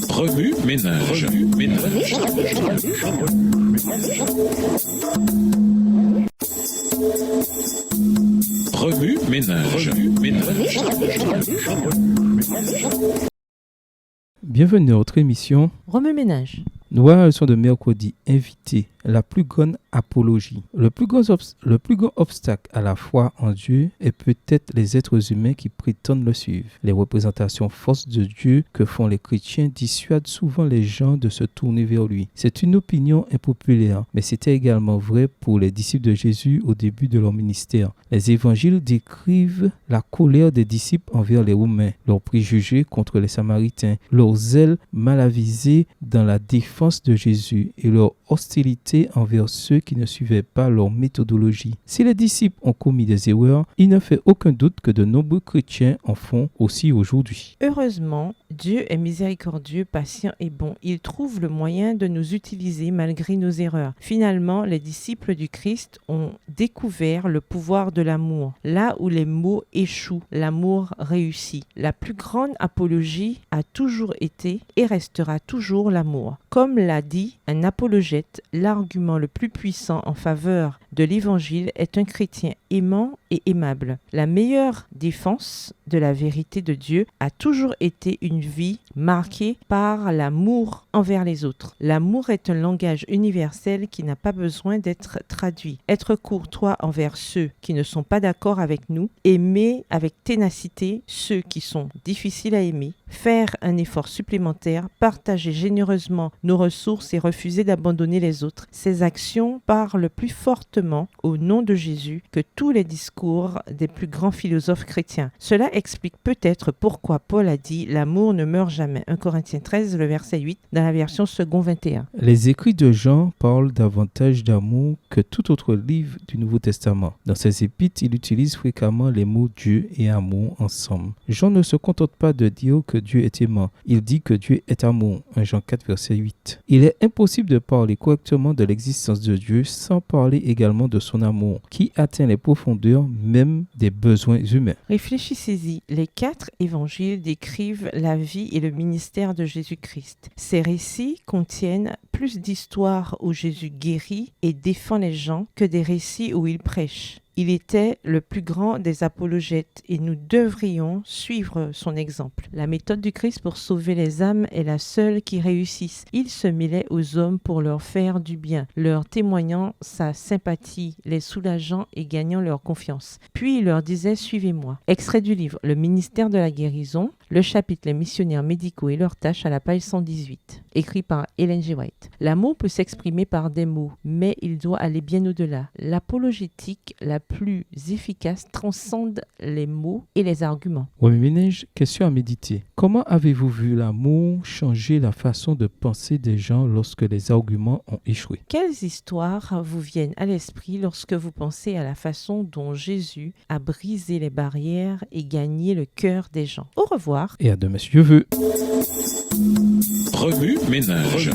Remue ménage. Remue ménage. Bienvenue à notre émission Remue ménage. Nous voyons la leçon de mercredi. Invité, la plus grande apologie. Le plus grand obstacle à la foi en Dieu est peut-être les êtres humains qui prétendent le suivre. Les représentations fausses de Dieu que font les chrétiens dissuadent souvent les gens de se tourner vers lui. C'est une opinion impopulaire, mais c'était également vrai pour les disciples de Jésus au début de leur ministère. Les évangiles décrivent la colère des disciples envers les Romains, leurs préjugés contre les Samaritains, leur zèle mal avisé dans la défense de Jésus et leur hostilité envers ceux qui ne suivaient pas leur méthodologie. Si les disciples ont commis des erreurs, il ne fait aucun doute que de nombreux chrétiens en font aussi aujourd'hui. Heureusement, Dieu est miséricordieux, patient et bon. Il trouve le moyen de nous utiliser malgré nos erreurs. Finalement, les disciples du Christ ont découvert le pouvoir de l'amour. Là où les mots échouent, l'amour réussit. La plus grande apologie a toujours été et restera toujours l'amour. Comme l'a dit un apologète, l'argument le plus puissant en faveur de l'évangile est un chrétien aimant et aimable. La meilleure défense de la vérité de Dieu a toujours été une vie marquée par l'amour envers les autres. L'amour est un langage universel qui n'a pas besoin d'être traduit. Être courtois envers ceux qui ne sont pas d'accord avec nous, aimer avec ténacité ceux qui sont difficiles à aimer, faire un effort supplémentaire, partager généreusement nos ressources et refuser d'abandonner les autres. Ces actions parlent plus fortement au nom de Jésus que tous les discours des plus grands philosophes chrétiens. Cela explique peut-être pourquoi Paul a dit « L'amour ne meurt jamais ». 1 Corinthiens 13, le verset 8, dans la version second 21. Les écrits de Jean parlent davantage d'amour que tout autre livre du Nouveau Testament. Dans ses épîtres, il utilise fréquemment les mots Dieu et amour ensemble. Jean ne se contente pas de dire que Dieu est aimant. Il dit que Dieu est amour. 1 Jean 4, verset 8. Il est impossible de parler correctement de l'existence de Dieu sans parler également de son amour, qui atteint les profondeurs même des besoins humains. Réfléchissez-y. Les 4 évangiles décrivent la vie et le ministère de Jésus-Christ. Ces récits contiennent plus d'histoires où Jésus guérit et défend les gens que des récits où il prêche. Il était le plus grand des apologètes et nous devrions suivre son exemple. La méthode du Christ pour sauver les âmes est la seule qui réussisse. Il se mêlait aux hommes pour leur faire du bien, leur témoignant sa sympathie, les soulageant et gagnant leur confiance. Puis il leur disait « Suivez-moi ». Extrait du livre « Le ministère de la guérison », le chapitre « Les missionnaires médicaux et leurs tâches » à la page 118, écrit par Ellen G. White. L'amour peut s'exprimer par des mots, mais il doit aller bien au-delà. L'apologétique la plus efficace transcende les mots et les arguments. Remue ménage, question à méditer. Comment avez-vous vu l'amour changer la façon de penser des gens lorsque les arguments ont échoué? Quelles histoires vous viennent à l'esprit lorsque vous pensez à la façon dont Jésus a brisé les barrières et gagné le cœur des gens? Au revoir. Et à demain si Dieu veut. Remue ménage.